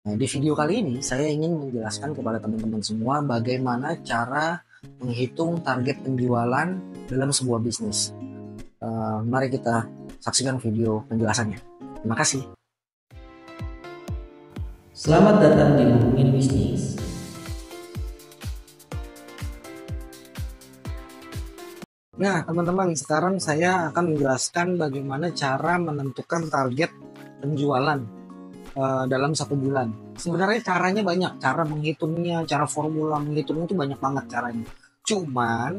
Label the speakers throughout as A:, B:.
A: Nah, di video kali ini saya ingin menjelaskan kepada teman-teman semua bagaimana cara menghitung target penjualan dalam sebuah bisnis. Mari kita saksikan video penjelasannya. Terima kasih.
B: Selamat datang di Ngomongin Bisnis.
A: Nah, teman-teman, sekarang saya akan menjelaskan bagaimana cara menentukan target penjualan dalam satu bulan. Sebenarnya caranya banyak, cara menghitungnya, cara formula menghitungnya itu banyak banget caranya. Cuman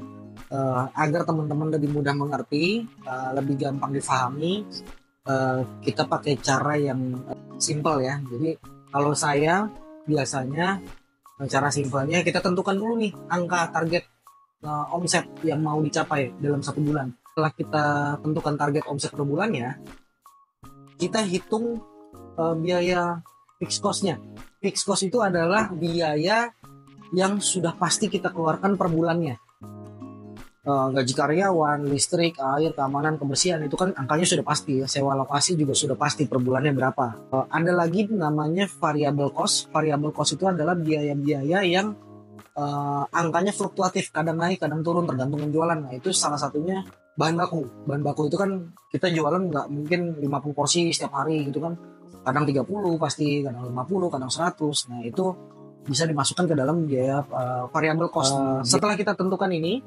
A: agar teman-teman lebih mudah mengerti, lebih gampang difahami, kita pakai cara yang simple ya. Jadi kalau saya biasanya cara simpelnya kita tentukan dulu nih angka target omset yang mau dicapai dalam satu bulan. Setelah kita tentukan target omset per bulannya, kita hitung biaya fixed cost-nya. Fixed cost itu adalah biaya yang sudah pasti kita keluarkan per bulannya. Gaji karyawan, listrik, air, keamanan, kebersihan itu kan angkanya sudah pasti ya. Sewa lokasi juga sudah pasti per bulannya berapa. Ada lagi namanya variable cost. Variable cost itu adalah biaya-biaya yang angkanya fluktuatif, kadang naik, kadang turun tergantung penjualan. Nah itu salah satunya bahan baku. Bahan baku itu kan kita jualan nggak mungkin 50 porsi setiap hari gitu kan. Kadang 30 pasti, kadang 50, kadang 100. Nah itu bisa dimasukkan ke dalam biaya variable cost. Setelah kita tentukan ini,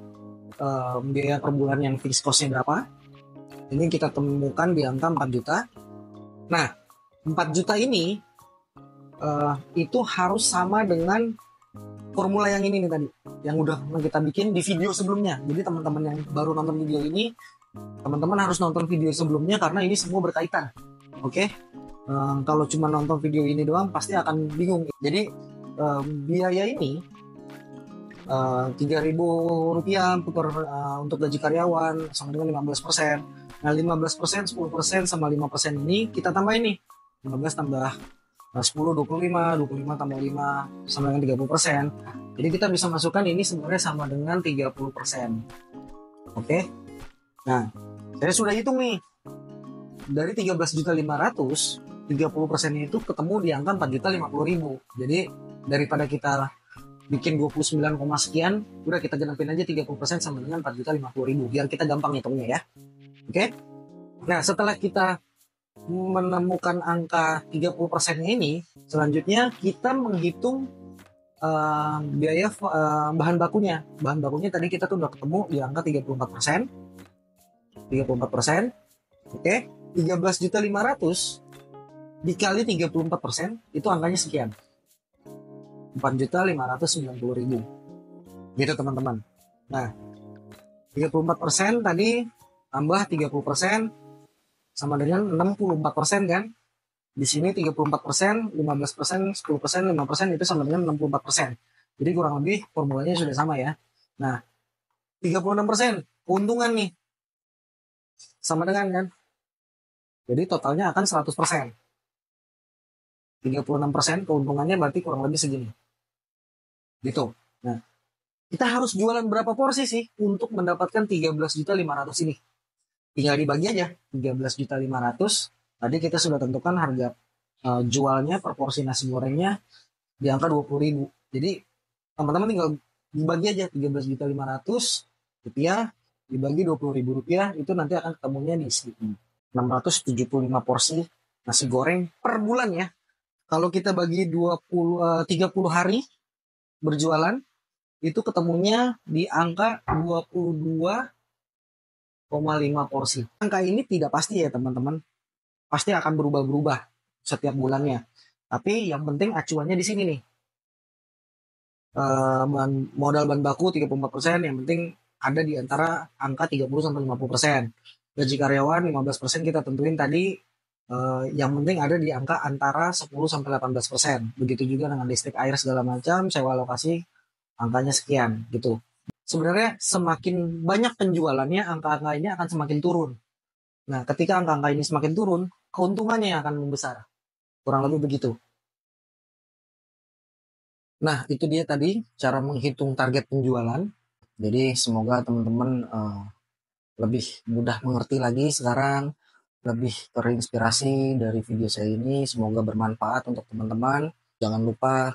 A: biaya per bulan yang fixed cost-nya berapa, ini kita temukan di angka 4 juta. Nah, 4 juta ini itu harus sama dengan formula yang ini nih tadi, yang udah kita bikin di video sebelumnya. Jadi teman-teman yang baru nonton video ini, teman-teman harus nonton video sebelumnya karena ini semua berkaitan. Oke? Kalau cuma nonton video ini doang pasti akan bingung. Jadi biaya ini Rp3.000 untuk gaji karyawan sama dengan 15%. Nah 15%, 10% sama 5% ini kita tambahin nih. 15 tambah 10, 25, 25 tambah 5 sama dengan 30%. Jadi kita bisa masukkan ini sebenarnya sama dengan 30%. Oke. Nah, saya sudah hitung nih. Dari 13.500.000, 30%-nya itu ketemu di angka 4.050.000. Jadi daripada kita bikin 29, sekian, udah kita genapin aja 30% sama dengan 4.050.000 biar kita gampang hitungnya ya. Oke. Nah, setelah kita menemukan angka 30% ini, selanjutnya kita menghitung biaya bahan bakunya. Bahan bakunya tadi kita tuh udah ketemu di angka 34%. 34%. Oke. 13.500.000 dikali 34% itu angkanya sekian. 4.590.000. Gitu teman-teman. Nah, 34% tadi tambah 30% sama dengan 64% kan. Di sini 34%, 15%, 10%, 5% itu sama dengan 64%. Jadi kurang lebih formulanya sudah sama ya. Nah, 36% keuntungan nih. Sama dengan kan. Jadi totalnya akan 100%. 36% keuntungannya berarti kurang lebih segini. Gitu. Nah, kita harus jualan berapa porsi sih untuk mendapatkan 13.500.000 ini? Tinggal dibagi aja. 13.500.000. Tadi kita sudah tentukan harga jualnya per porsi nasi gorengnya di angka 20.000. Jadi teman-teman tinggal dibagi aja 13.500.000 rupiah dibagi 20.000 rupiah, itu nanti akan ketemunya di 675 porsi nasi goreng per bulan ya. Kalau kita bagi 30 hari berjualan, itu ketemunya di angka 22,5 porsi. Angka ini tidak pasti ya teman-teman. Pasti akan berubah-berubah setiap bulannya. Tapi yang penting acuannya di sini nih. Modal bahan baku 34%, yang penting ada di antara angka 30-50%. Gaji karyawan 15% kita tentuin tadi, yang penting ada di angka antara 10-18%. Begitu juga dengan listrik, air segala macam, sewa lokasi angkanya sekian gitu. Sebenarnya semakin banyak penjualannya, angka-angka ini akan semakin turun. Nah, ketika angka-angka ini semakin turun, keuntungannya akan membesar. Kurang lebih begitu. Nah, itu dia tadi cara menghitung target penjualan. Jadi semoga teman-teman lebih mudah mengerti lagi sekarang, lebih terinspirasi dari video saya ini. Semoga bermanfaat untuk teman-teman. Jangan lupa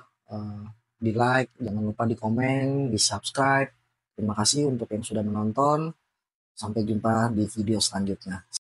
A: di like, jangan lupa di komen, di subscribe. Terima kasih untuk yang sudah menonton. Sampai jumpa di video selanjutnya.